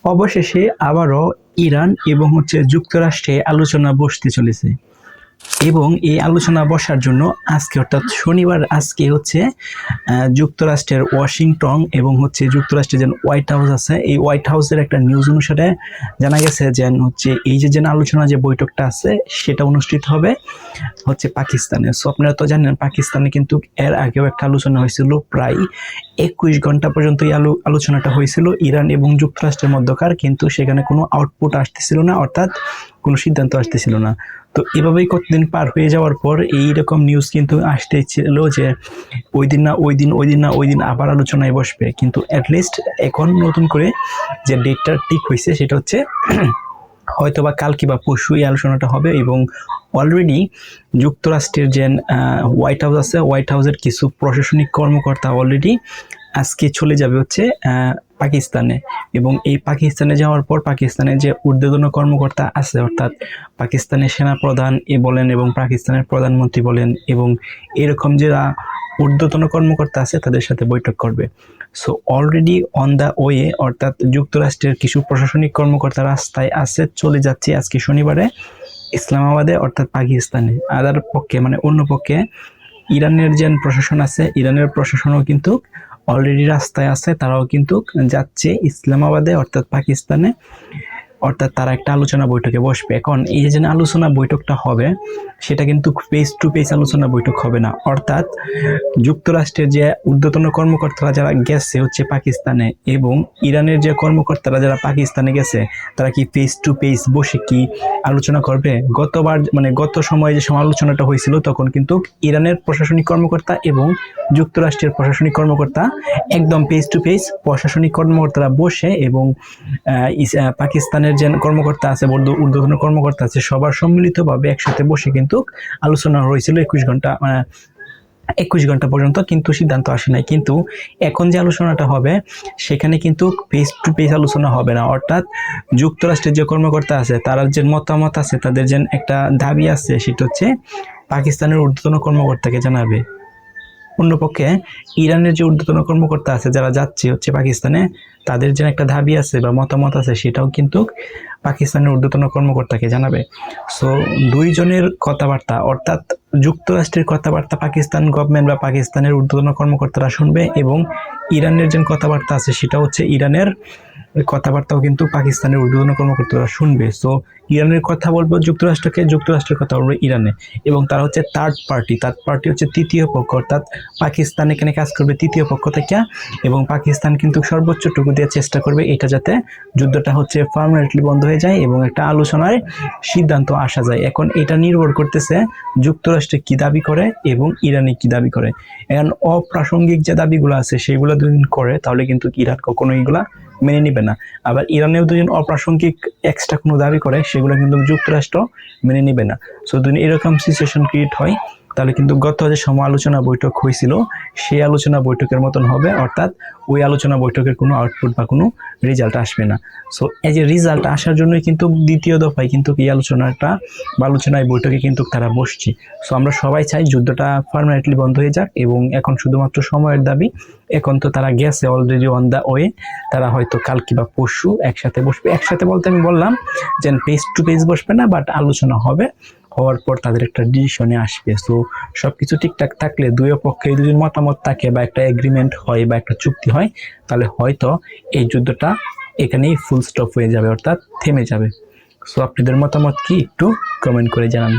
অবশেষে আবারও ইরান এবং যুক্তরাষ্ট্রে আলোচনা বসতে চলেছে এবং এই আলোচনা বসার জন্য আজকে অর্থাৎ শনিবার আজকে যুক্তরাষ্ট্রের ওয়াশিংটন এবং যুক্তরাষ্ট্রের যে হোয়াইট হাউস আছে এই হোয়াইট হাউসের একটা নিউজ অনুসারে জানা গেছে যে এই যে আলোচনা যে বৈঠকটা আছে সেটা অনুষ্ঠিত হবে পাকিস্তানে। সো আপনারা তো জানেন পাকিস্তানে কিন্তু এর আগেও একটা আলোচনা হয়েছিল, প্রায় 21 ঘন্টা পর্যন্ত এই আলোচনাটা হয়েছিল ইরান এবং যুক্তরাষ্ট্রের মধ্যকার, কিন্তু সেখানে কোনো আউটপুট আসতেছিল না, অর্থাৎ কোনো সিদ্ধান্ত আসতেছিল না। তো এভাবেই কতদিন পার হয়ে যাওয়ার পর এইরকম নিউজ কিন্তু আসতেছিল যে ওই দিন আবার আলোচনায় বসবে, কিন্তু অ্যাটলিস্ট এখন নতুন করে যে ডেটটা ঠিক হয়েছে সেটা হয়তোবা কাল কিংবা পরশু এই আলোচনাটা হবে। এবং অলরেডি যুক্তরাষ্ট্রের যে হোয়াইট হাউস আছে, হোয়াইট হাউসের কিছু প্রশাসনিক কর্মকর্তা অলরেডি আজকে চলে যাবে পাকিস্তানে, এবং এই পাকিস্তানে যাওয়ার পর পাকিস্তানের যে ঊর্ধ্বতন কর্মকর্তা আছে, অর্থাৎ পাকিস্তানের সেনাপ্রধান বলেন এবং পাকিস্তানের প্রধানমন্ত্রী বলেন এবং এরকম যারা ঊর্ধ্বতন কর্মকর্তা আছে তাদের সাথে বৈঠক করবে। So already on the way, অর্থাৎ যুক্তরাষ্ট্রের কিছু প্রশাসনিক কর্মকর্তা রাস্তায় আছে, চলে যাচ্ছে আজকে শনিবারে ইসলামাবাদে অর্থাৎ পাকিস্তানে। আদার পক্ষে অন্য পক্ষে ইরানের যে প্রশাসন আছে, ইরানের প্রশাসনও কিন্তু অলরেডি রাস্তায় আছে, তারাও কিন্তু যাচ্ছে ইসলামাবাদে অর্থাৎ পাকিস্তানে, অর্থাৎ তারা একটা আলোচনা বৈঠকে বসবে। এখন এই যে আলোচনা বৈঠকটা হবে সেটা কিন্তু ফেস টু ফেস আলোচনা বৈঠক হবে না, অর্থাৎ যুক্তরাষ্ট্রের যে ঊর্ধ্বতন কর্মকর্তারা যারা গেছে পাকিস্তানে এবং ইরানের যে কর্মকর্তারা যারা পাকিস্তানে গেছে তারা কি ফেস টু ফেস বসে কি আলোচনা করবে? গতবার গত সময়ে যে সমালোচনাটা হয়েছিল তখন কিন্তু ইরানের প্রশাসনিক কর্মকর্তা এবং যুক্তরাষ্ট্রের প্রশাসনিক কর্মকর্তা একদম ফেস টু ফেস প্রশাসনিক কর্মকর্তারা বসে এবং পাকিস্তানের যে কর্মকর্তা আছে, ঊর্ধ্বতন কর্মকর্তা আছে, সবার সম্মিলিতভাবে একসাথে বসে কিন্তু আলোচনা হয়েছিল 21 ঘন্টা পর্যন্ত, কিন্তু সিদ্ধান্ত আসে নাই। কিন্তু এখন যে আলোচনাটা হবে সেখানে কিন্তু ফেস টু ফেস আলোচনা হবে না, অর্থাৎ যুক্তরাষ্ট্রের যে কর্মকর্তা আছে তারা যে মতামত আছে, তাদের যে একটা দাবি আছে সেটা পাকিস্তানের ঊর্ধ্বতন কর্মকর্তাকে জানাবে। অন্যপক্ষে ইরানের যে ঊর্ধ্বতন কর্মকর্তা আছে যারা যাচ্ছে পাকিস্তানে, তাদের যে একটা দাবি আছে বা মতামত আছে সেটাও কিন্তু পাকিস্তানের ঊর্ধ্বতন কর্মকর্তাকে জানাবে। সো দুইজনের কথাবার্তা, অর্থাৎ যুক্তরাষ্ট্রের কথাবার্তা পাকিস্তান গভর্নমেন্ট বা পাকিস্তানের ঊর্ধ্বতন কর্মকর্তারা শুনবে এবং ইরানের যে কথাবার্তা আছে সেটা ইরানের কথাবার্তাও কিন্তু পাকিস্তানের ঊর্ধ্বতন কর্মকর্তারা শুনবে। সো ইরানের কথা বলবো যুক্তরাষ্ট্রকে, যুক্তরাষ্ট্রের কথা বলবো ইরানে, এবং তারা থার্ড পার্টি তৃতীয় পক্ষ, অর্থাৎ পাকিস্তান এখানে কাজ করবে তৃতীয় পক্ষ থেকে, এবং পাকিস্তান কিন্তু সর্বোচ্চটুকু দিয়ে চেষ্টা করবে এটা যাতে যুদ্ধটা পার্মানেন্টলি বন্ধ হয়ে যায় এবং একটা আলোচনায় সিদ্ধান্ত আসা যায়। এখন এটা নির্ভর করতেছে যুক্তরাষ্ট্রে কি দাবি করে এবং ইরানে কি দাবি করে। এখন অপ্রাসঙ্গিক যে দাবিগুলো আছে সেগুলো যদি করে তাহলে কিন্তু ইরান কখনো এগুলা মেনে নিবে না। আবার ইরানেও দুজন অপ্রাসঙ্গিক এক্সট্রা কোনো দাবি করে সেগুলো কিন্তু যুক্তরাষ্ট্র মেনে নিবে না। সো যদি এরকম সিচুয়েশন ক্রিয়েট হয় তাহলে কিন্তু গত যে আলোচনা বৈঠক হয়েছিল সেই আলোচনা বৈঠকের মতন হবে, অর্থাৎ ওই আলোচনা বৈঠকের কোনো আউটপুট বা কোনো রেজাল্ট আসবে না। সো এই যে রেজাল্ট আসার জন্যই কিন্তু দ্বিতীয় দফায় কিন্তু এই আলোচনায় বৈঠকে কিন্তু তারা বসছে। সো আমরা সবাই চাই যুদ্ধটা পার্মানেন্টলি বন্ধ হয়ে যাক, এবং এখন শুধুমাত্র সময়ের দাবি। এখন তো তারা গেছে অলরেডি অন দ্য ওয়ে, তারা হয়তো কাল কিংবা পরশু একসাথে বসবে। একসাথে বলতে আমি বললাম যে ফেস টু ফেস বসবে না, বাট আলোচনা হবে, হওয়ার পর তাদের একটা ডিসিশনে আসবে। সো সবকিছু ঠিকঠাক থাকলে দুই পক্ষে দুজন মতামত থাকে বা একটা এগ্রিমেন্ট হয় বা একটা চুক্তি হয়, তাহলে হয়তো এই যুদ্ধটা এখানেই ফুল স্টপ হয়ে যাবে, অর্থাৎ থেমে যাবে। সো আপনাদের মতামত কি একটু কমেন্ট করে জানান।